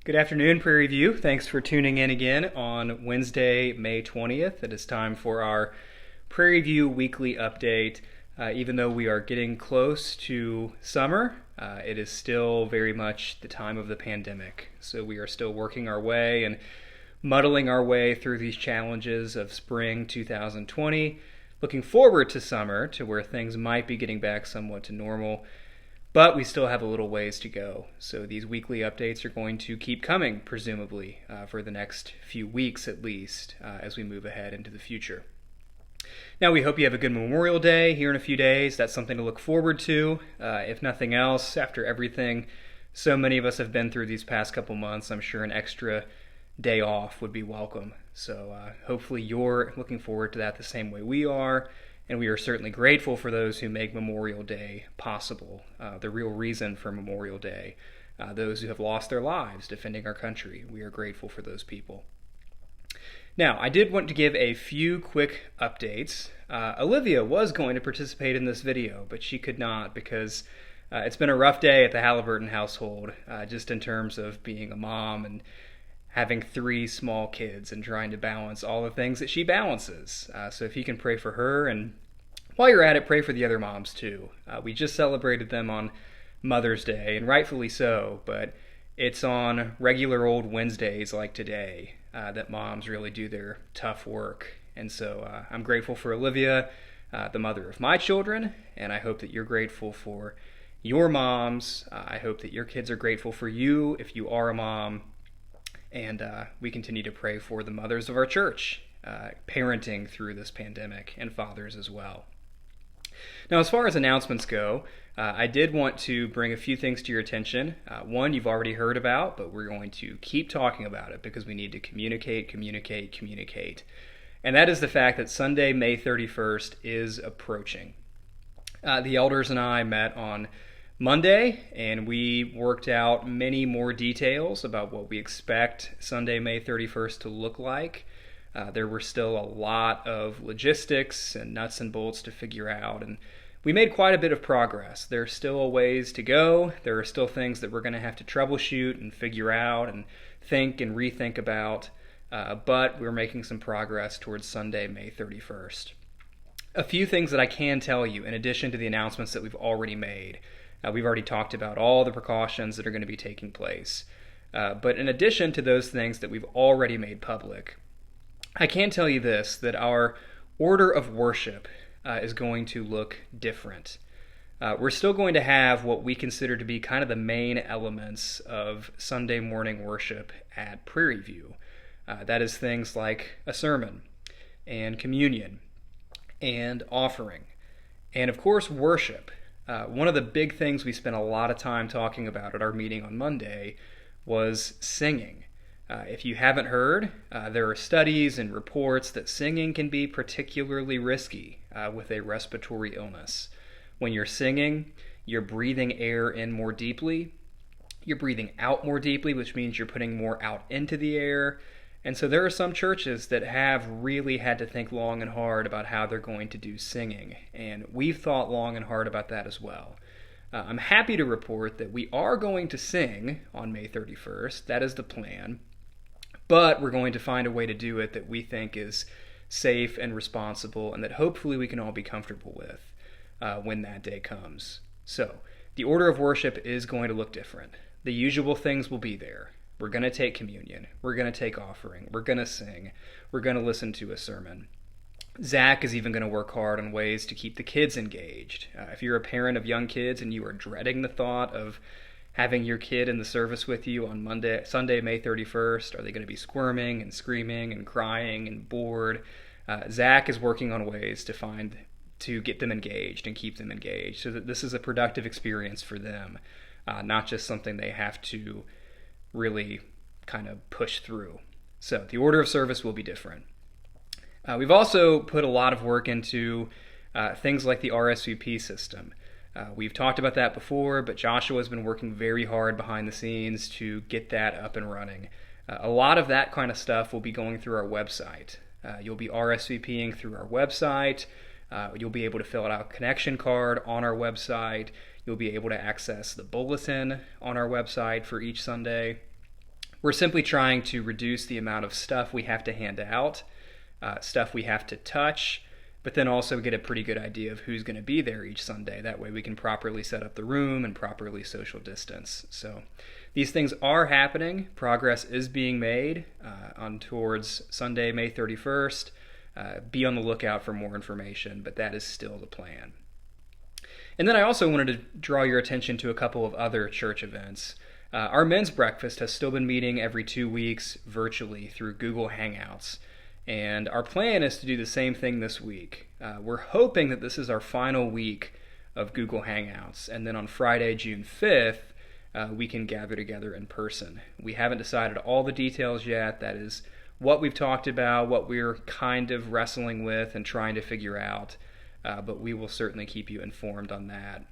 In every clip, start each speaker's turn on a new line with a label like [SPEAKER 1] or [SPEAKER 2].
[SPEAKER 1] Good afternoon, Prairie View. Thanks for tuning in again on Wednesday, May 20th. It is time for our Prairie View weekly update. Even though we are getting close to summer, it is still very much the time of the pandemic. So we are still working our way and muddling our way through these challenges of spring 2020. Looking forward to summer, to where things might be getting back somewhat to normal. But we still have a little ways to go. So these weekly updates are going to keep coming, presumably, for the next few weeks at least, as we move ahead into the future. Now, we hope you have a good Memorial Day here in a few days. That's something to look forward to. If nothing else, after everything so many of us have been through these past couple months, I'm sure an extra day off would be welcome. So hopefully you're looking forward to that the same way we are. And we are certainly grateful for those who make Memorial Day possible, the real reason for Memorial Day. Those who have lost their lives defending our country. We are grateful for those people. Now, I did want to give a few quick updates. Olivia was going to participate in this video, but she could not because it's been a rough day at the Halliburton household, just in terms of being a mom and having 3 small kids and trying to balance all the things that she balances. So if you can pray for her, and while you're at it, pray for the other moms too. We just celebrated them on Mother's Day, and rightfully so, but it's on regular old Wednesdays like today that moms really do their tough work. And so I'm grateful for Olivia, the mother of my children, and I hope that you're grateful for your moms. I hope that your kids are grateful for you if you are a mom. And we continue to pray for the mothers of our church, parenting through this pandemic, and fathers as well. Now, as far as announcements go, I did want to bring a few things to your attention. One you've already heard about, but we're going to keep talking about it because we need to communicate. And that is the fact that Sunday, May 31st is approaching. The elders and I met on Monday, and we worked out many more details about what we expect Sunday, May 31st to look like. There were still a lot of logistics and nuts and bolts to figure out, and we made quite a bit of progress. There's still a ways to go. There are still things that we're going to have to troubleshoot and figure out and think and rethink about, but we're making some progress towards Sunday, May 31st. A few things that I can tell you, in addition to the announcements that we've already made. We've already talked about all the precautions that are going to be taking place. But in addition to those things that we've already made public, I can tell you this, that our order of worship is going to look different. We're still going to have what we consider to be kind of the main elements of Sunday morning worship at Prairie View. That is things like a sermon and communion and offering and, of course, worship. One of the big things we spent a lot of time talking about at our meeting on Monday was singing. If you haven't heard, there are studies and reports that singing can be particularly risky with a respiratory illness. When you're singing, you're breathing air in more deeply, you're breathing out more deeply, which means you're putting more out into the air. And so there are some churches that have really had to think long and hard about how they're going to do singing, and we've thought long and hard about that as well. I'm happy to report that we are going to sing on May 31st. That is the plan, but we're going to find a way to do it that we think is safe and responsible, and that hopefully we can all be comfortable with when that day comes. So the order of worship is going to look different. The usual things will be there. We're going to take communion. We're going to take offering. We're going to sing. We're going to listen to a sermon. Zach is even going to work hard on ways to keep the kids engaged. If you're a parent of young kids and you are dreading the thought of having your kid in the service with you on Sunday, May 31st, are they going to be squirming and screaming and crying and bored? Zach is working on ways to get them engaged and keep them engaged so that this is a productive experience for them, not just something they have to really kind of push through. So the order of service will be different. We've also put a lot of work into things like the RSVP system. We've talked about that before, but Joshua has been working very hard behind the scenes to get that up and running. A lot of that kind of stuff will be going through our website. You'll be RSVPing through our website. You'll be able to fill out a connection card on our website. You'll be able to access the bulletin on our website for each Sunday. We're simply trying to reduce the amount of stuff we have to hand out, stuff we have to touch, but then also get a pretty good idea of who's going to be there each Sunday. That way we can properly set up the room and properly social distance. So these things are happening. Progress is being made on towards Sunday, May 31st. Be on the lookout for more information, but that is still the plan. And then I also wanted to draw your attention to a couple of other church events. Our men's breakfast has still been meeting every 2 weeks virtually through Google Hangouts. And our plan is to do the same thing this week. We're hoping that this is our final week of Google Hangouts. And then on Friday, June 5th, we can gather together in person. We haven't decided all the details yet. That is what we've talked about, what we're kind of wrestling with and trying to figure out. But we will certainly keep you informed on that.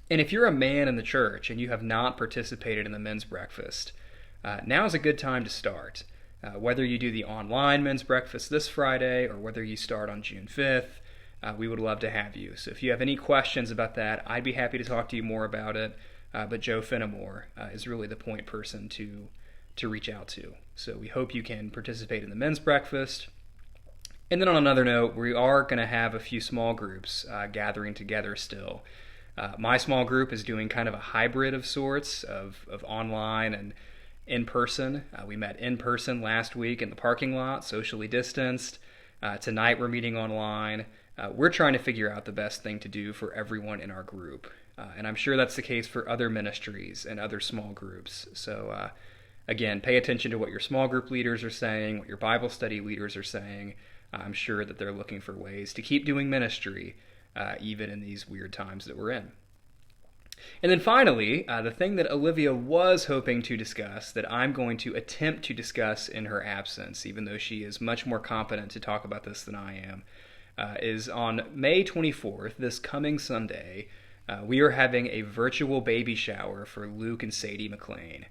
[SPEAKER 1] And if you're a man in the church and you have not participated in the men's breakfast, now is a good time to start. Whether you do the online men's breakfast this Friday or whether you start on June 5th, we would love to have you. So if you have any questions about that, I'd be happy to talk to you more about it. But Joe Fenimore is really the point person to reach out to. So we hope you can participate in the men's breakfast. And then on another note, we are going to have a few small groups gathering together still. My small group is doing kind of a hybrid of sorts of online and in person. We met in person last week in the parking lot, socially distanced. Tonight we're meeting online. We're trying to figure out the best thing to do for everyone in our group. And I'm sure that's the case for other ministries and other small groups. So again, pay attention to what your small group leaders are saying, what your Bible study leaders are saying. I'm sure that they're looking for ways to keep doing ministry, even in these weird times that we're in. And then finally, the thing that Olivia was hoping to discuss, that I'm going to attempt to discuss in her absence, even though she is much more competent to talk about this than I am, is on May 24th, this coming Sunday, we are having a virtual baby shower for Luke and Sadie McLean.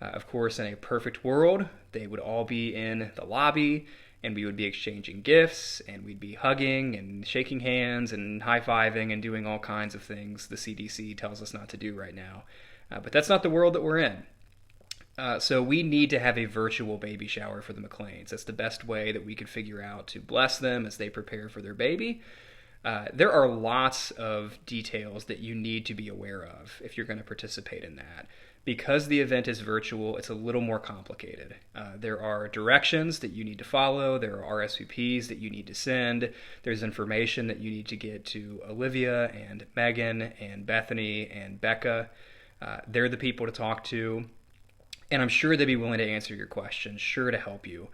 [SPEAKER 1] Of course, in a perfect world, they would all be in the lobby, and we would be exchanging gifts, and we'd be hugging and shaking hands and high-fiving and doing all kinds of things the CDC tells us not to do right now. But that's not the world that we're in. So we need to have a virtual baby shower for the McLeans. That's the best way that we could figure out to bless them as they prepare for their baby. There are lots of details that you need to be aware of if you're going to participate in that. Because the event is virtual, it's a little more complicated. There are directions that you need to follow. There are RSVPs that you need to send. There's information that you need to get to Olivia and Megan and Bethany and Becca. They're the people to talk to. And I'm sure they'd be willing to answer your questions, sure to help you.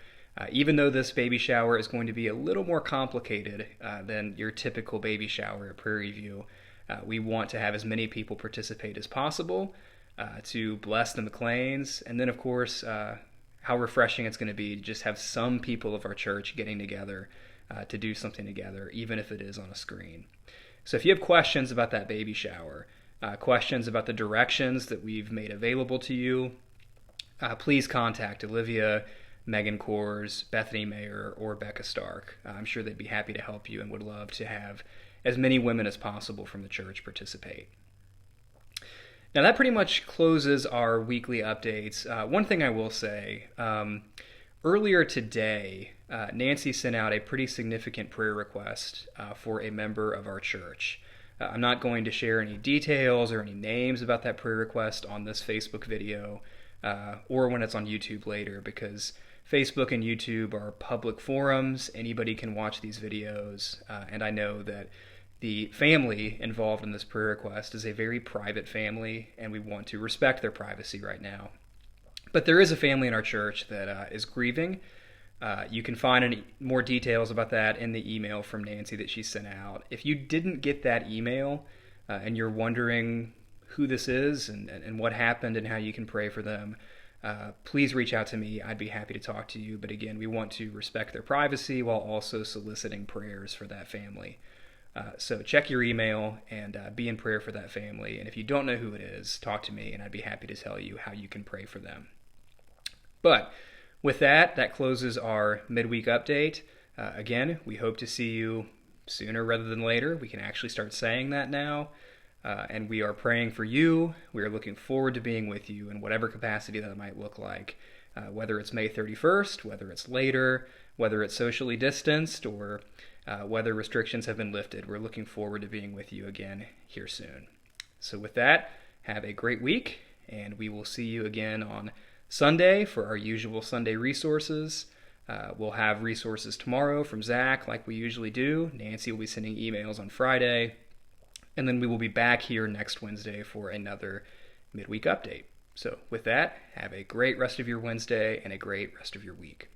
[SPEAKER 1] Even though this baby shower is going to be a little more complicated than your typical baby shower at Prairie View, we want to have as many people participate as possible. To bless the McLeans, and then of course how refreshing it's going to be to just have some people of our church getting together to do something together, even if it is on a screen. So if you have questions about that baby shower, questions about the directions that we've made available to you, please contact Olivia, Megan Coors, Bethany Mayer, or Becca Stark. I'm sure they'd be happy to help you and would love to have as many women as possible from the church participate. Now that pretty much closes our weekly updates. One thing I will say, earlier today, Nancy sent out a pretty significant prayer request for a member of our church. I'm not going to share any details or any names about that prayer request on this Facebook video or when it's on YouTube later, because Facebook and YouTube are public forums. Anybody can watch these videos, and I know that the family involved in this prayer request is a very private family, and we want to respect their privacy right now. But there is a family in our church that is grieving. You can find any more details about that in the email from Nancy that she sent out. If you didn't get that email and you're wondering who this is and what happened and how you can pray for them, please reach out to me. I'd be happy to talk to you. But again, we want to respect their privacy while also soliciting prayers for that family. So check your email and be in prayer for that family. And if you don't know who it is, talk to me and I'd be happy to tell you how you can pray for them. But with that, that closes our midweek update. Again, we hope to see you sooner rather than later. We can actually start saying that now. And we are praying for you. We are looking forward to being with you in whatever capacity that might look like, whether it's May 31st, whether it's later, whether it's socially distanced, or whether restrictions have been lifted. We're looking forward to being with you again here soon. So with that, have a great week, and we will see you again on Sunday for our usual Sunday resources. We'll have resources tomorrow from Zach like we usually do. Nancy will be sending emails on Friday. And then we will be back here next Wednesday for another midweek update. So with that, have a great rest of your Wednesday and a great rest of your week.